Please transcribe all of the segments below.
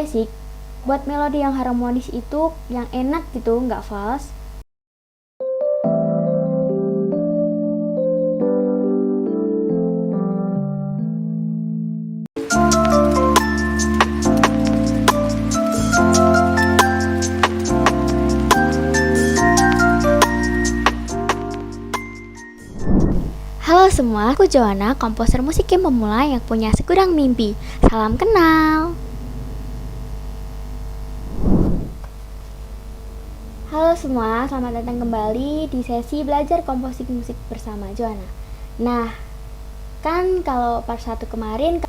basic, buat melodi yang harmonis itu yang enak gitu, nggak false. Halo semua, aku Joanna, komposer musik game pemula yang punya segudang mimpi. Salam kenal. Halo semua, selamat datang kembali di sesi belajar komposisi musik bersama Joanna. Nah, kan kalau part 1 kemarin,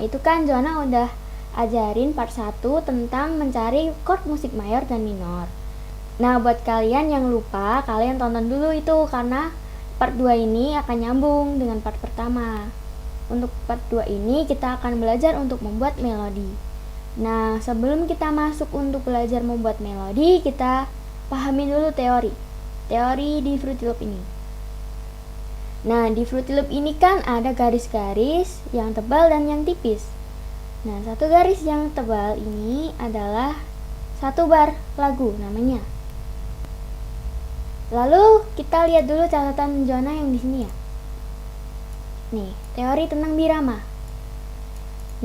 itu kan Joanna udah ajarin part 1 tentang mencari chord musik mayor dan minor. Nah, buat kalian yang lupa, kalian tonton dulu itu karena part 2 ini akan nyambung dengan part pertama. Untuk part 2 ini kita akan belajar untuk membuat melodi. Nah, sebelum kita masuk untuk belajar membuat melodi, kita pahami dulu teori di Fruity Loop ini. Nah, di Fruity Loop ini kan ada garis-garis yang tebal dan yang tipis. Nah, satu garis yang tebal ini adalah satu bar lagu namanya. Lalu kita lihat dulu catatan Joanna yang di sini ya. Nih, teori tentang birama.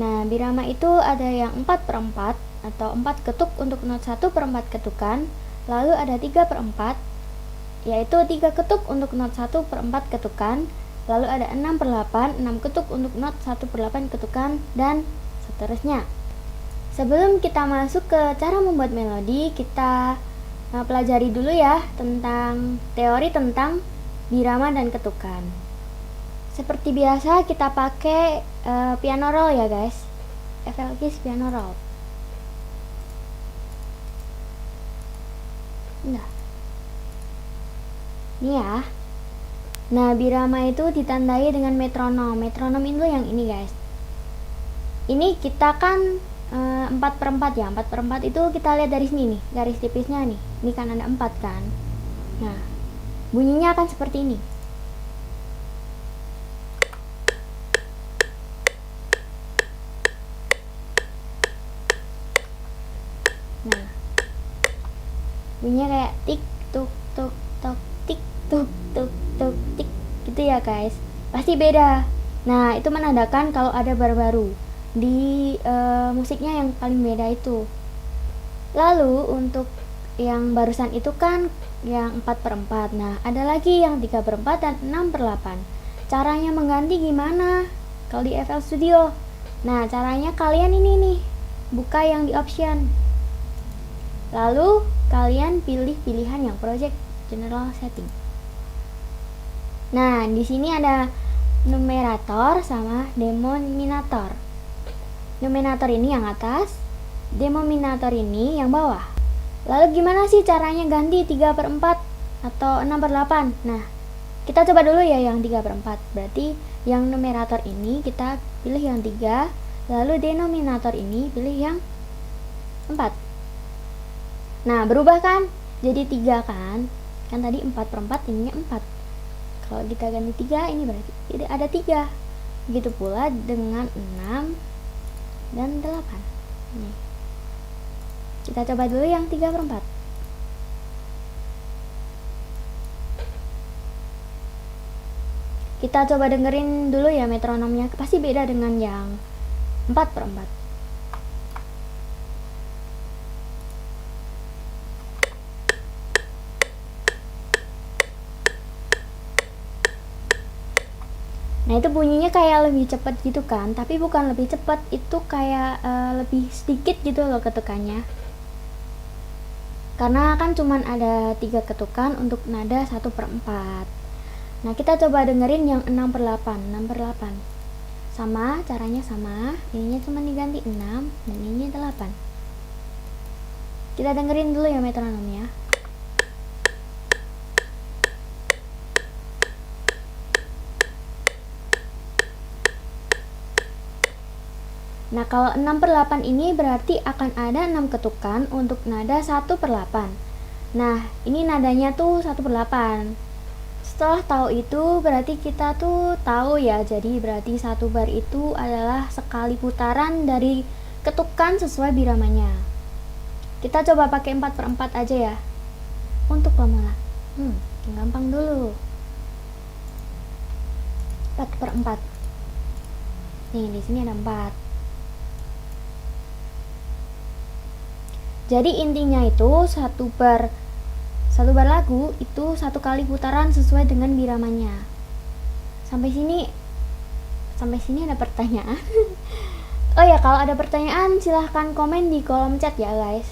Nah, birama itu ada yang 4/4 atau 4 ketuk untuk not 1/4 ketukan. Lalu ada 3/4, yaitu 3 ketuk untuk not 1/4 ketukan. Lalu ada 6/8, 6 ketuk untuk not 1/8 ketukan, dan seterusnya. Sebelum kita masuk ke cara membuat melodi, kita pelajari dulu ya tentang teori tentang birama dan ketukan. Seperti biasa kita pakai piano roll ya guys, FL Keys piano roll. Nah, ini ya. Nah, birama itu ditandai dengan metronom. Metronom itu yang ini guys. Ini kita kan 4/4 ya. 4/4 itu kita lihat dari sini nih, garis tipisnya nih. Ini kan ada 4 kan. Nah, bunyinya akan seperti ini. Nah, bunyinya kayak tik tuk tuk tok tik tuk tuk tuk tik gitu ya guys. Pasti beda. Nah, itu menandakan kalau ada bar baru di musiknya yang paling beda itu. Lalu untuk yang barusan itu kan yang 4/4. Nah, ada lagi yang 3/4 dan 6/8. Caranya mengganti gimana kalau di FL Studio? Nah, caranya kalian ini nih, buka yang di option. Lalu kalian pilih pilihan yang project general setting. Nah, di sini ada numerator sama denominator. Numerator ini yang atas, denominator ini yang bawah. Lalu gimana sih caranya ganti 3/4 atau 6/8? Nah, kita coba dulu ya yang 3/4. Berarti yang numerator ini kita pilih yang 3, lalu denominator ini pilih yang 4. Nah, berubah kan? Jadi 3 kan? Kan tadi 4/4, ininya 4. Kalau kita ganti 3, ini berarti ada 3. Begitu pula dengan 6 dan 8. Nih. Kita coba dulu yang 3/4. Kita coba dengerin dulu ya metronomnya. Pasti beda dengan yang 4/4. Nah, itu bunyinya kayak lebih cepat gitu kan, tapi bukan lebih cepat, itu kayak lebih sedikit gitu loh ketukannya. Karena kan cuman ada 3 ketukan untuk nada 1/4. Nah, kita coba dengerin yang 6/8. Sama, caranya sama, ininya cuma diganti 6 dan ini 8. Kita dengerin dulu ya metronomnya. Nah, kalau 6/8 ini berarti akan ada 6 ketukan untuk nada 1/8. Nah, ini nadanya tuh 1/8. Setelah tahu itu, berarti kita tuh tahu ya, jadi berarti satu bar itu adalah sekali putaran dari ketukan sesuai biramanya. Kita coba pakai 4/4 aja ya untuk pemula. Yang gampang dulu. 4/4. Nih, di sini ada 4. Jadi intinya itu satu bar lagu itu 1 kali putaran sesuai dengan biramanya. Sampai sini ada pertanyaan? Oh ya, kalau ada pertanyaan silahkan komen di kolom chat ya guys.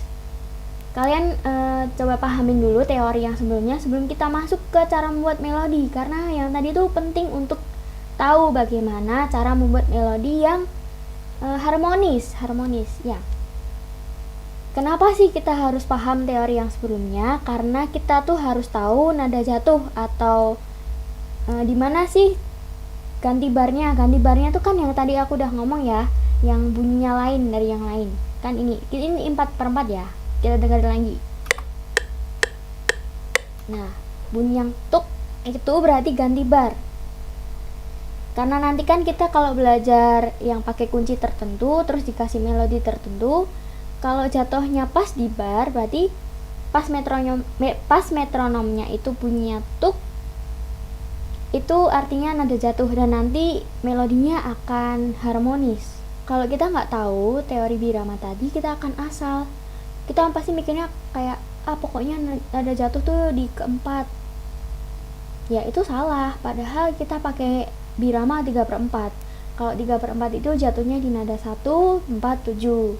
Kalian coba pahamin dulu teori yang sebelumnya sebelum kita masuk ke cara membuat melodi, karena yang tadi itu penting untuk tahu bagaimana cara membuat melodi yang harmonis ya. Kenapa sih kita harus paham teori yang sebelumnya? Karena kita tuh harus tahu nada jatuh atau di mana sih ganti barnya. Ganti barnya tuh kan yang tadi aku udah ngomong ya, yang bunyinya lain dari yang lain. Kan ini 4/4 ya. Kita dengerin lagi. Nah, bunyi yang tuk itu berarti ganti bar. Karena nanti kan kita kalau belajar yang pakai kunci tertentu terus dikasih melodi tertentu, kalau jatuhnya pas di bar berarti pas metronomnya itu bunyinya tuk, itu artinya nada jatuh dan nanti melodinya akan harmonis. Kalau kita nggak tahu teori birama tadi, kita akan asal. Kita pasti mikirnya kayak pokoknya nada jatuh tuh di keempat. Ya itu salah, padahal kita pakai birama 3/4. Kalau 3/4 itu jatuhnya di nada 1, 4, 7.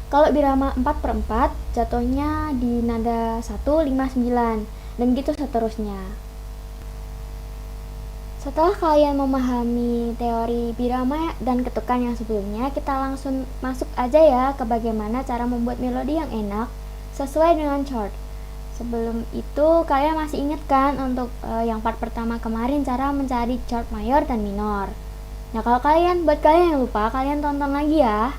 Kalau birama 4/4 jatuhnya di nada 1, 5, 9 dan gitu seterusnya. Setelah kalian memahami teori birama dan ketukan yang sebelumnya, kita langsung masuk aja ya ke bagaimana cara membuat melodi yang enak sesuai dengan chord. Sebelum itu kalian masih ingat kan untuk yang part pertama kemarin cara mencari chord mayor dan minor. Nah, buat kalian yang lupa, kalian tonton lagi ya.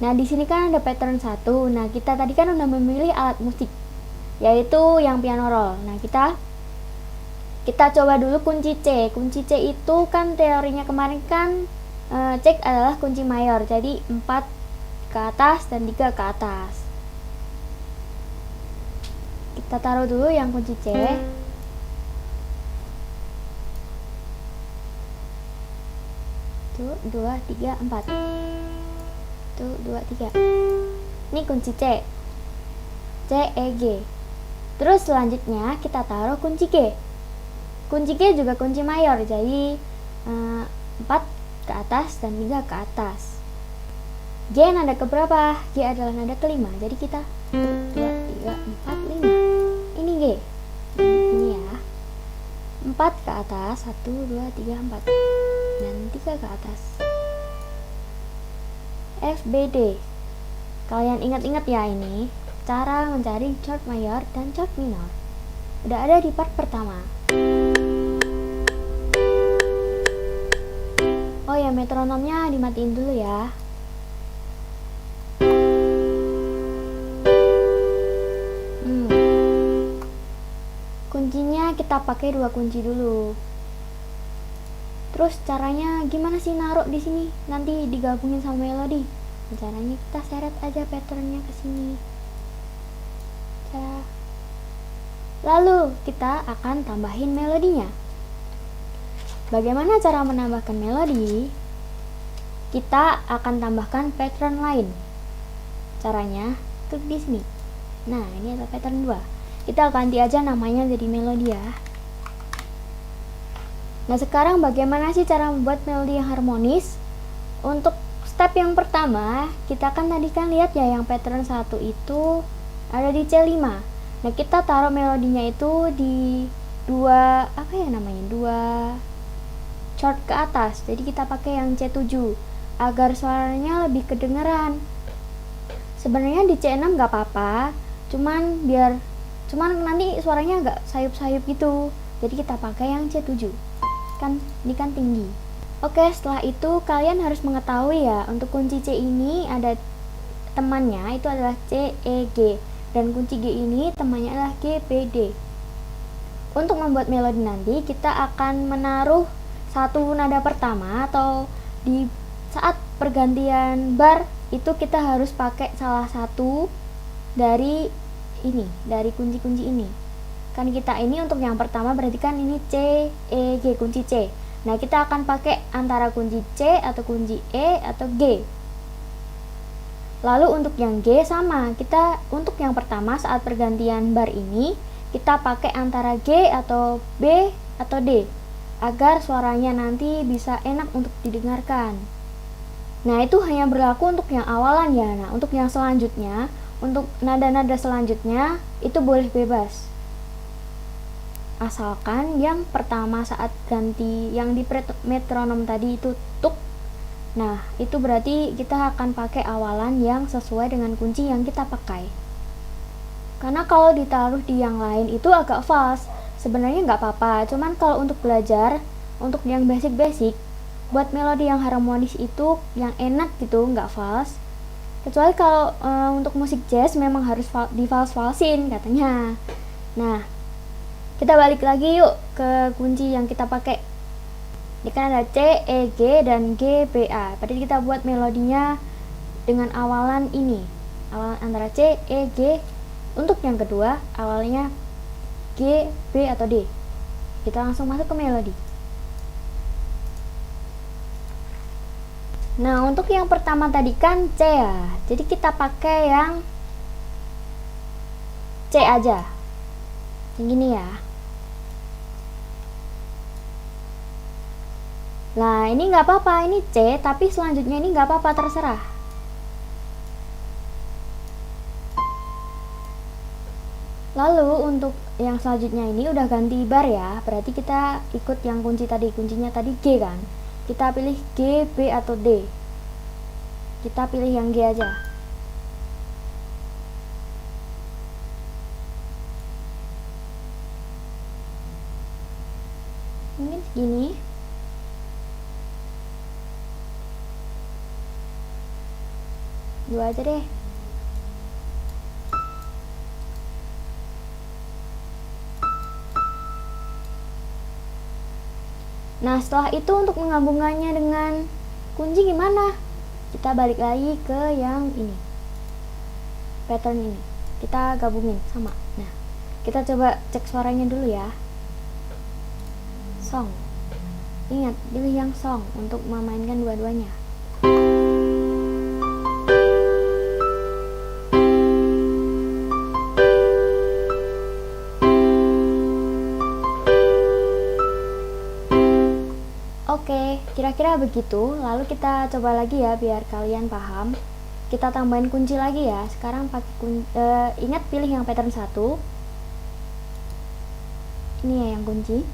Nah, di sini kan ada pattern 1. Nah, kita tadi kan udah memilih alat musik yaitu yang piano roll. Nah, kita coba dulu kunci C. Kunci C itu kan teorinya kemarin kan C adalah kunci mayor. Jadi 4 ke atas dan 3 ke atas. Kita taruh dulu yang kunci C. Tuh, 2, 3, 4. Tuh, 2, 3. Ini kunci C. C, E, G. Terus selanjutnya kita taruh kunci G. Kunci G juga kunci mayor, jadi 4 ke atas dan 3 ke atas. G nada keberapa? G adalah nada kelima, jadi kita 2, 3, 4, 5. Ini G. Ini ya. 4 ke atas, 1, 2, 3, 4. Dan 3 ke atas. F, B, D. Kalian ingat-ingat ya ini cara mencari chord mayor dan chord minor. Udah ada di part pertama. Oh ya, metronomnya dimatiin dulu ya. Kuncinya kita pakai 2 kunci dulu. Terus caranya gimana sih naruh di sini? Nanti digabungin sama melodi. Caranya kita seret aja patternnya ke sini. Lalu kita akan tambahin melodinya. Bagaimana cara menambahkan melodi? Kita akan tambahkan pattern lain. Caranya klik di sini. Nah, ini adalah pattern 2. Kita ganti aja namanya jadi melodi ya. Nah, sekarang bagaimana sih cara membuat melodi yang harmonis? Untuk step yang pertama, kita kan tadi kan lihat ya yang pattern 1 itu ada di C5. Nah, kita taruh melodinya itu di 2 chord ke atas. Jadi kita pakai yang C7 agar suaranya lebih kedengeran. Sebenarnya di C6 nggak apa-apa, cuman nanti suaranya agak sayup-sayup gitu. Jadi kita pakai yang C7. Kan ini kan tinggi. Oke, setelah itu kalian harus mengetahui ya, untuk kunci C ini ada temannya itu adalah C, E, G, dan kunci G ini temannya adalah G, B, D. Untuk membuat melodi nanti kita akan menaruh satu nada pertama atau di saat pergantian bar itu kita harus pakai salah satu dari ini, dari kunci-kunci ini. Kan kita ini untuk yang pertama berarti kan ini C, E, G, kunci C. Nah, kita akan pakai antara kunci C atau kunci E atau G. Lalu untuk yang G sama, kita untuk yang pertama saat pergantian bar ini kita pakai antara G atau B atau D agar suaranya nanti bisa enak untuk didengarkan. Nah, itu hanya berlaku untuk yang awalan ya. Nah, untuk yang selanjutnya, untuk nada-nada selanjutnya itu boleh bebas. Asalkan yang pertama saat ganti yang di metronom tadi itu tuk. Nah, itu berarti kita akan pakai awalan yang sesuai dengan kunci yang kita pakai. Karena kalau ditaruh di yang lain itu agak fals. Sebenarnya nggak apa-apa, cuman kalau untuk belajar, untuk yang basic-basic, buat melodi yang harmonis itu yang enak gitu, nggak fals. Kecuali kalau untuk musik jazz memang harus di fals-falsin katanya. Nah, kita balik lagi yuk ke kunci yang kita pakai. Ini kan ada C, E, G, dan G, B, A. Berarti kita buat melodinya dengan awalan ini, awalan antara C, E, G. Untuk yang kedua, awalnya G, B, atau D. Kita langsung masuk ke melodi. Nah, untuk yang pertama tadi kan C ya. Jadi kita pakai yang C aja. Yang gini ya. Nah, ini nggak apa-apa, ini C, tapi selanjutnya ini nggak apa-apa, terserah. Lalu untuk yang selanjutnya ini udah ganti bar ya. Berarti kita ikut yang kunci tadi, kuncinya tadi G kan. Kita pilih G, B, atau D. Kita pilih yang G aja. Mungkin segini. Dua aja deh. Nah, setelah itu untuk menggabungkannya dengan kunci gimana? Kita balik lagi ke yang ini, pattern ini. Kita gabungin sama. Nah, kita coba cek suaranya dulu ya. Song. Ingat, pilih yang song untuk memainkan dua-duanya. Oke, kira-kira begitu. Lalu kita coba lagi ya biar kalian paham. Kita tambahin kunci lagi ya. Sekarang pakai ingat pilih yang pattern 1. Ini ya yang kunci.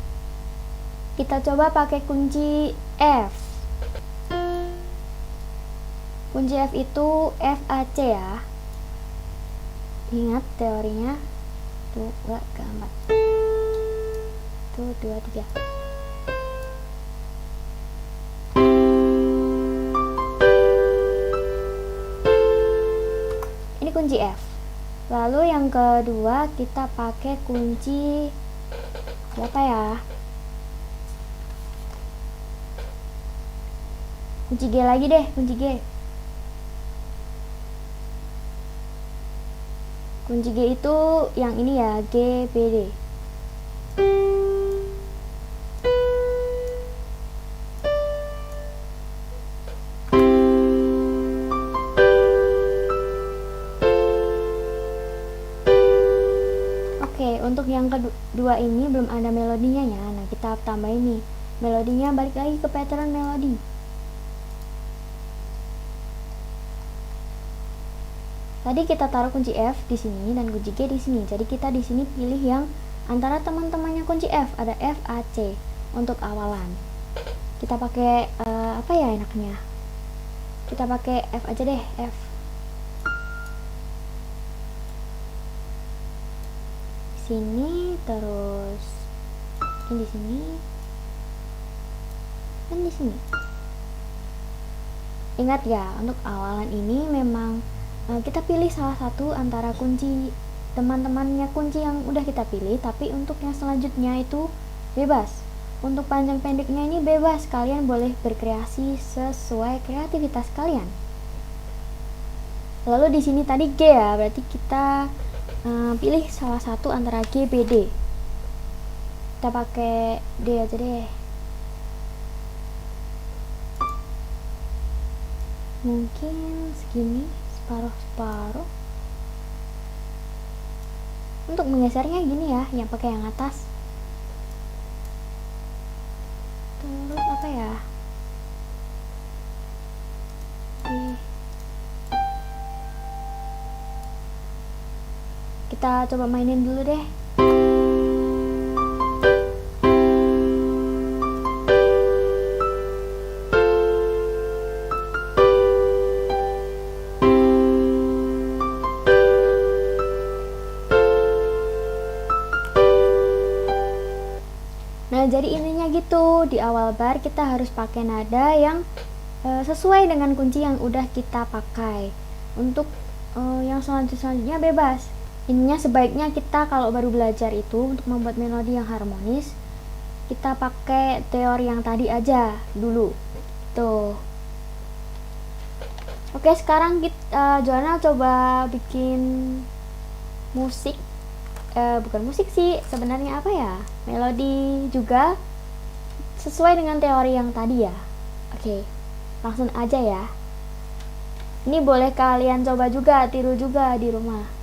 Kita coba pakai kunci F. Kunci F itu F A C ya. Ingat teorinya. Tuh, enggak keempat. Tuh, 2, 3. Kunci F. Lalu yang kedua kita pakai kunci berapa ya? Kunci G lagi deh, kunci G. Kunci G itu yang ini ya, G, B, D. Untuk yang kedua ini belum ada melodinya ya. Nah, kita tambah ini melodinya, balik lagi ke pattern melodi. Tadi kita taruh kunci F di sini dan kunci G di sini. Jadi kita di sini pilih yang antara teman-temannya kunci F, ada F, A, C untuk awalan. Kita pakai apa ya enaknya? Kita pakai F aja deh, F. Sini terus ini di sini dan di sini. Ingat ya, untuk awalan ini memang kita pilih salah satu antara kunci teman-temannya kunci yang udah kita pilih, tapi untuk yang selanjutnya itu bebas. Untuk panjang pendeknya ini bebas, kalian boleh berkreasi sesuai kreativitas kalian. Lalu di sini tadi G ya, berarti kita pilih salah satu antara G, B, D. Kita pakai D aja deh. Mungkin segini, separuh-separuh. Untuk menggesernya gini ya, yang pakai yang atas. Terus apa ya? Kita coba mainin dulu deh. Nah, jadi intinya gitu, di awal bar kita harus pakai nada yang sesuai dengan kunci yang udah kita pakai. Untuk yang selanjutnya bebas. Intinya sebaiknya kita kalau baru belajar itu untuk membuat melodi yang harmonis, kita pakai teori yang tadi aja dulu. Tuh. Oke, sekarang kita Joanna coba bikin musik. Bukan musik sih, sebenarnya apa ya? Melodi juga sesuai dengan teori yang tadi ya. Oke, langsung aja ya. Ini boleh kalian coba juga, tiru juga di rumah.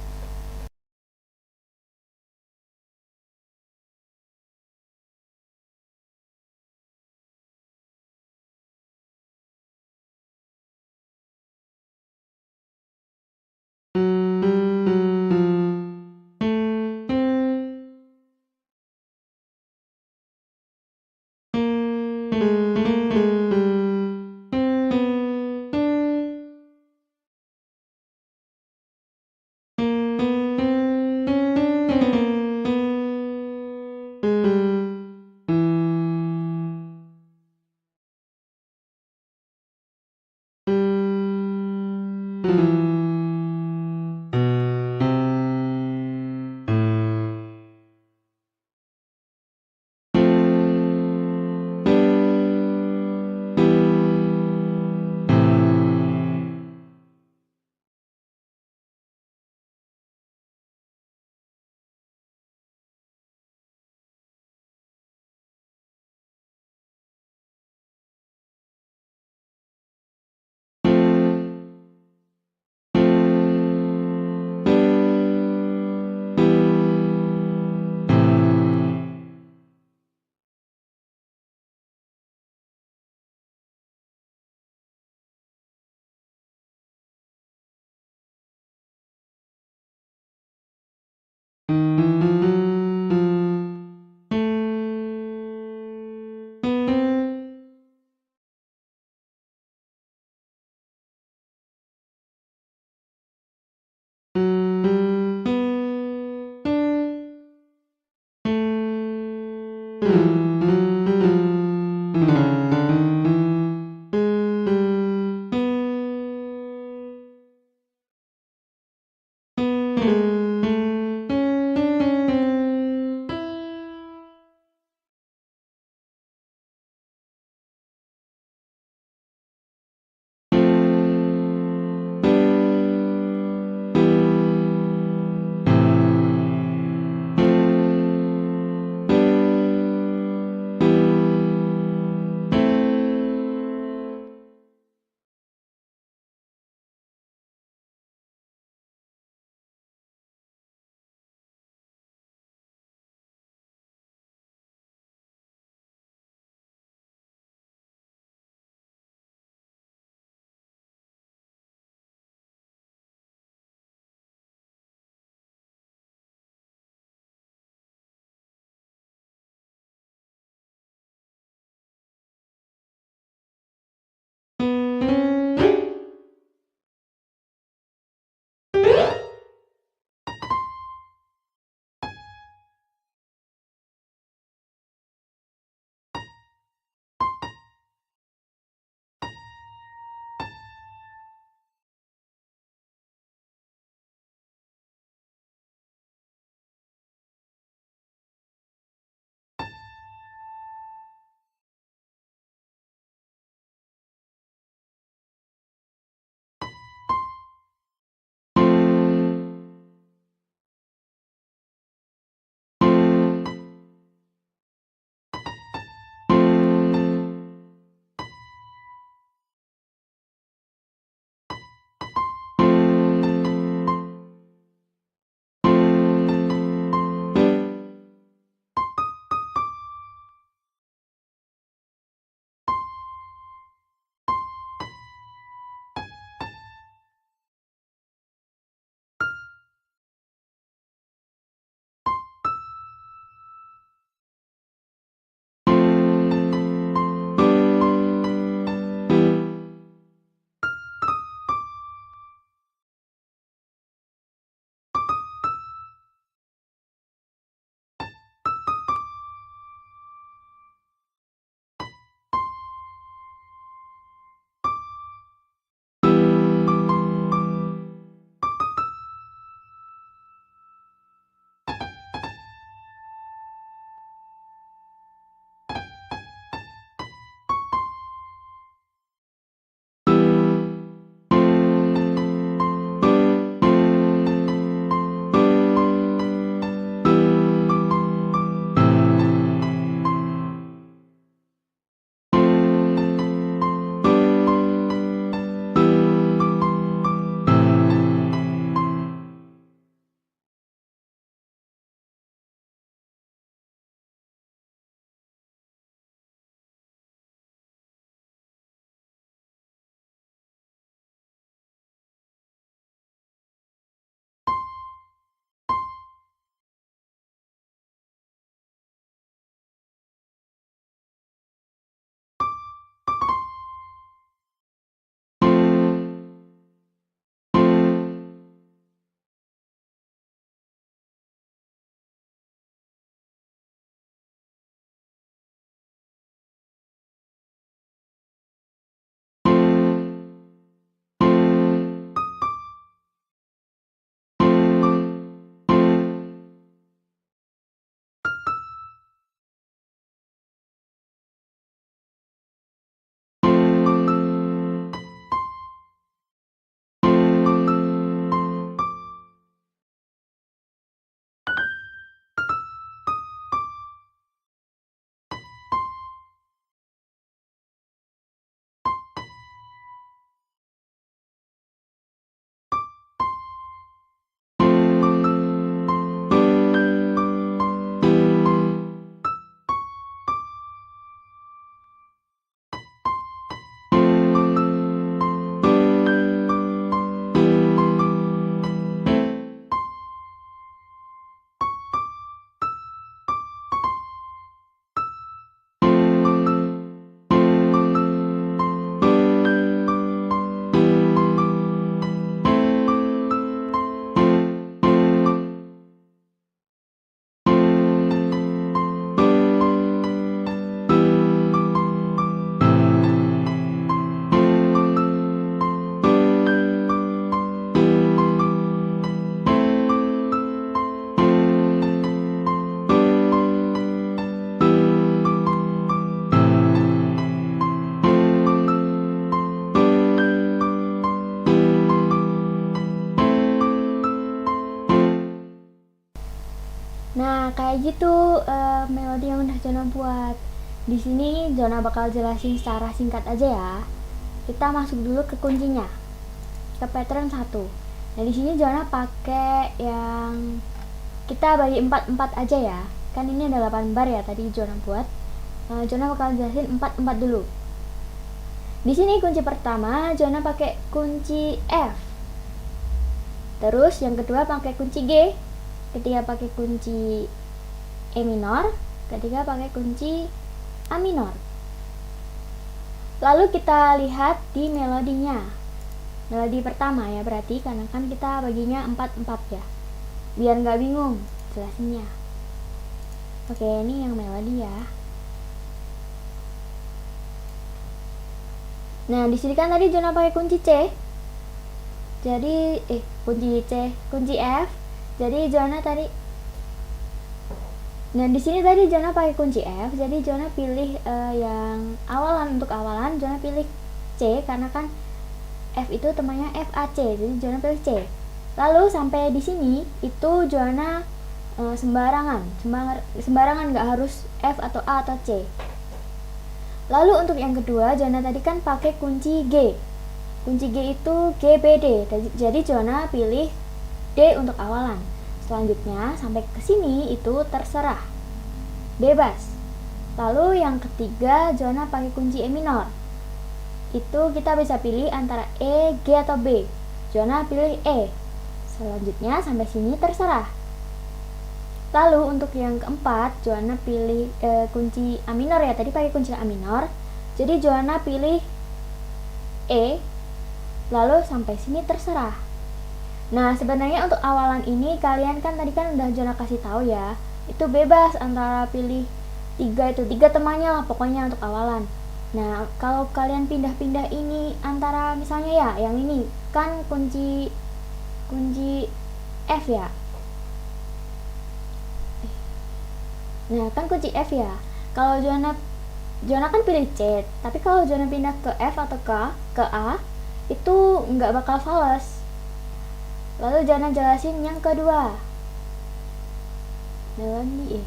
Nah, kayak gitu melodi yang udah Jona buat. Di sini Jona bakal jelasin secara singkat aja ya. Kita masuk dulu ke kuncinya, ke pattern 1. Nah, di sini Jona pakai yang kita bagi 4-4 aja ya. Kan ini ada 8 bar ya tadi Jona buat. Jona bakal jelasin 4-4 dulu. Di sini kunci pertama Jona pakai kunci F. Terus yang kedua pakai kunci G, ketiga pakai kunci E minor, ketiga pakai kunci A minor. Lalu kita lihat di melodinya. Melodi pertama ya berarti, karena kan kita baginya 4-4 ya. Biar nggak bingung jelasinnya. Oke, ini yang melodi ya. Nah, di sini kan tadi Jona pakai kunci C. Jadi kunci C, kunci F. Jadi Jona tadi. Nah, di sini tadi Jona pakai kunci F. Jadi Jona pilih yang awalan, untuk awalan Jona pilih C karena kan F itu temannya F A C. Jadi Jona pilih C. Lalu sampai di sini itu Jona sembarangan nggak harus F atau A atau C. Lalu untuk yang kedua, Jona tadi kan pakai kunci G. Kunci G itu G B D. Jadi Jona pilih D untuk awalan. Selanjutnya sampai ke sini itu terserah. Bebas. Lalu yang ketiga, Jona pakai kunci E minor. Itu kita bisa pilih antara E, G atau B. Jona pilih E. Selanjutnya sampai sini terserah. Lalu untuk yang keempat, Jona pilih kunci A minor ya. Tadi pakai kunci A minor. Jadi Jona pilih E. Lalu sampai sini terserah. Nah, sebenarnya untuk awalan ini kalian kan tadi kan udah Jona kasih tahu ya. Itu bebas antara pilih 3 temannya lah pokoknya untuk awalan. Nah, kalau kalian pindah-pindah ini antara misalnya ya yang ini kan kunci F ya. Nah, kan kunci F ya. Kalau Jona kan pilih C, tapi kalau Jona pindah ke F atau ke A, itu nggak bakal fals. Lalu Jona jelasin yang kedua. Melodi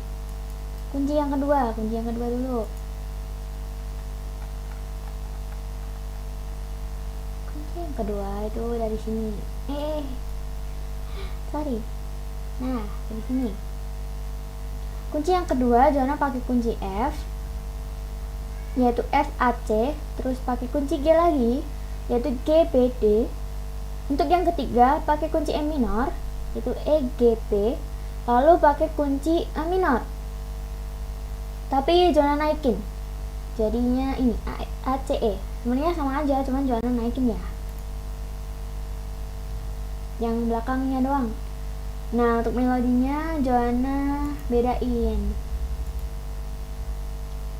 kunci yang kedua dulu. Kunci yang kedua itu dari sini. Sorry. Nah, dari sini. Kunci yang kedua Jona pakai kunci F, yaitu F A C, terus pakai kunci G lagi, yaitu G B D. Untuk yang ketiga pakai kunci E minor, yaitu E G B, lalu pakai kunci A minor. Tapi Jona naikin, jadinya ini A C E. Sebenarnya sama aja, cuman Jona naikin ya. Yang belakangnya doang. Nah, untuk melodinya Jona bedain.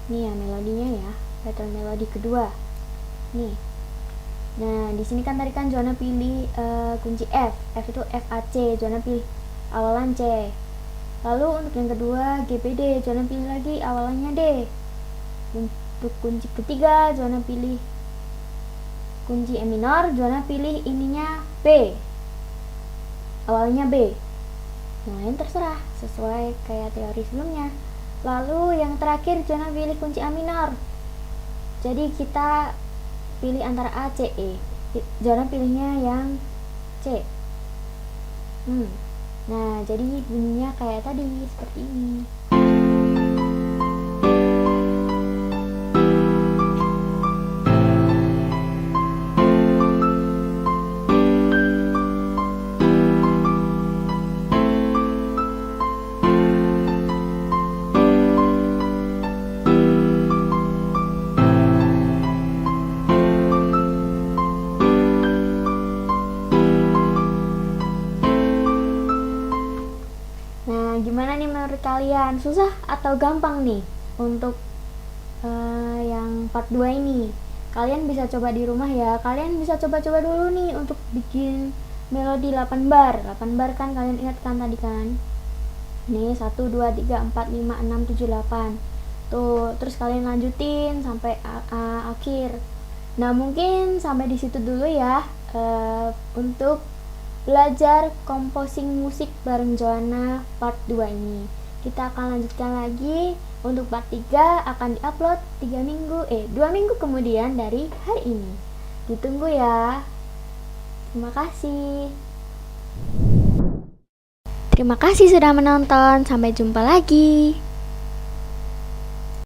Nih ya melodinya ya, pattern melodi kedua. Nih. Nah, di sini kan tadi kan Jona pilih kunci F. F itu F A C, Jona pilih awalan C. Lalu untuk yang kedua G B D, Jona pilih lagi awalannya D. Untuk kunci ketiga Jona pilih kunci E minor, Jona pilih ininya B. Awalnya B. Yang lain terserah, sesuai kayak teori sebelumnya. Lalu yang terakhir Jona pilih kunci A minor. Jadi kita pilih antara A, C, E. Jona pilihnya yang C. Nah, jadi bunyinya kayak tadi, seperti ini. Gimana nih menurut kalian? Susah atau gampang nih untuk yang part 2 ini? Kalian bisa coba di rumah ya. Kalian bisa coba-coba dulu nih untuk bikin melodi 8 bar. 8 bar kan kalian ingat kan tadi kan? Nih 1, 2, 3, 4, 5, 6, 7, 8. Tuh, terus kalian lanjutin sampai akhir. Nah, mungkin sampai di situ dulu ya untuk belajar composing musik bareng Joanna part 2 ini. Kita akan lanjutkan lagi. Untuk part 3 akan diupload 2 minggu kemudian dari hari ini. Ditunggu ya. Terima kasih. Terima kasih sudah menonton. Sampai jumpa lagi.